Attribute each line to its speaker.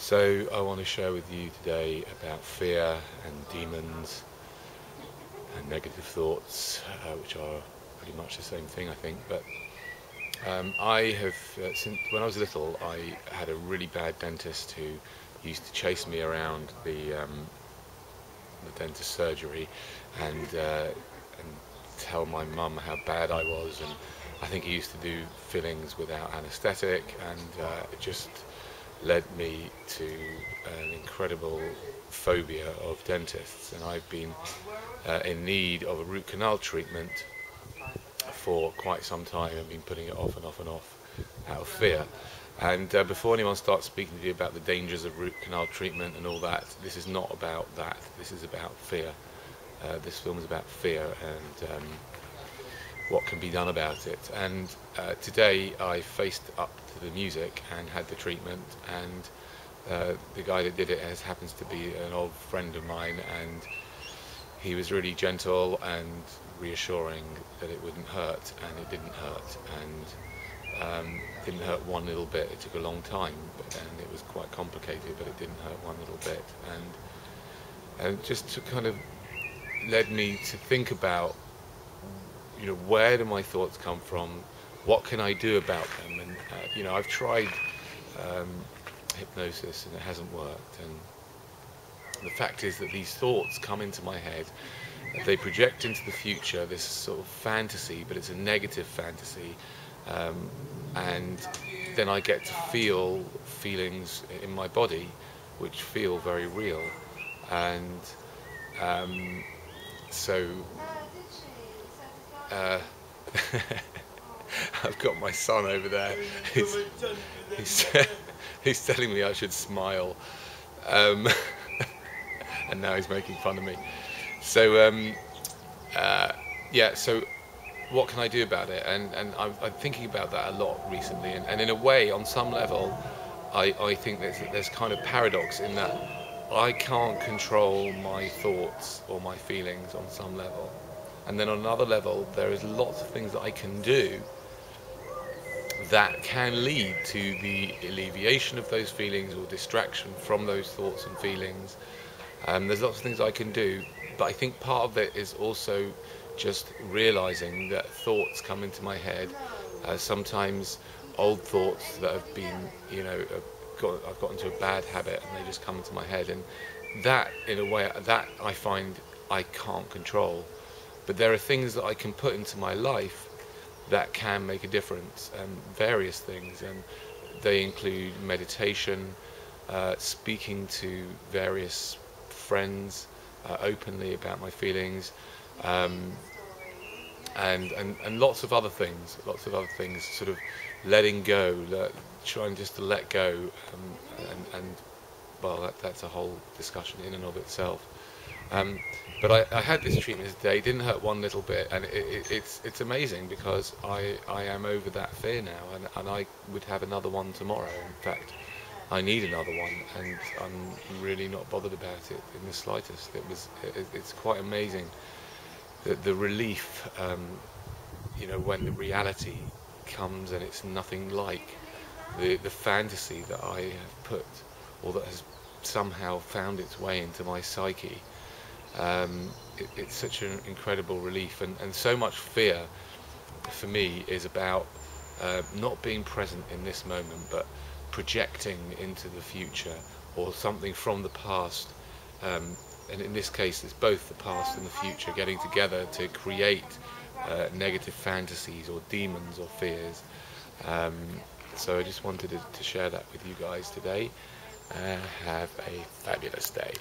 Speaker 1: So I want to share with you today about fear and demons and negative thoughts, which are pretty much the same thing, I think. But I have, since when I was little, I had a really bad dentist who used to chase me around the dentist surgery and tell my mum how bad I was, and I think he used to do fillings without anaesthetic, and it just led me to an incredible phobia of dentists, and I've been in need of a root canal treatment for quite some time. I've been putting it off and off and off out of fear. And before anyone starts speaking to you about the dangers of root canal treatment and all that, this is not about that. This is about fear. This film is about fear and what can be done about it. And today I faced up to the music and had the treatment, and the guy that did it happens to be an old friend of mine, and he was really gentle and reassuring that it wouldn't hurt, and it didn't hurt, and didn't hurt one little bit. It took a long time, and it was quite complicated, but it didn't hurt one little bit, and just to kind of led me to think about, where do my thoughts come from? What can I do about them? And I've tried hypnosis and it hasn't worked. And the fact is that these thoughts come into my head. They project into the future this sort of fantasy, but it's a negative fantasy. And then I get to feel feelings in my body which feel very real. And so I've got my son over there. He's telling me I should smile, and now he's making fun of me. So so what can I do about it? And I'm thinking about that a lot recently, and in a way, on some level, I think there's kind of paradox in that I can't control my thoughts or my feelings on some level. And then on another level, there is lots of things that I can do that can lead to the alleviation of those feelings or distraction from those thoughts and feelings. There's lots of things I can do, but I think part of it is also just realizing that thoughts come into my head. Sometimes old thoughts that have been, I've got into a bad habit and they just come into my head, and that, in a way, that I find I can't control. But there are things that I can put into my life that can make a difference, various things, and they include meditation, speaking to various friends openly about my feelings, and lots of other things, sort of letting go, trying just to let go, and well, that's a whole discussion in and of itself. But I had this treatment today. It didn't hurt one little bit, and it's amazing, because I am over that fear now, and I would have another one tomorrow. In fact, I need another one, and I'm really not bothered about it in the slightest. It's quite amazing the relief, when the reality comes and it's nothing like the fantasy that I have put, or that has somehow found its way into my psyche. It's such an incredible relief, and so much fear for me is about not being present in this moment, but projecting into the future or something from the past, and in this case it's both the past and the future getting together to create negative fantasies or demons or fears. So I just wanted to share that with you guys today. Have a fabulous day.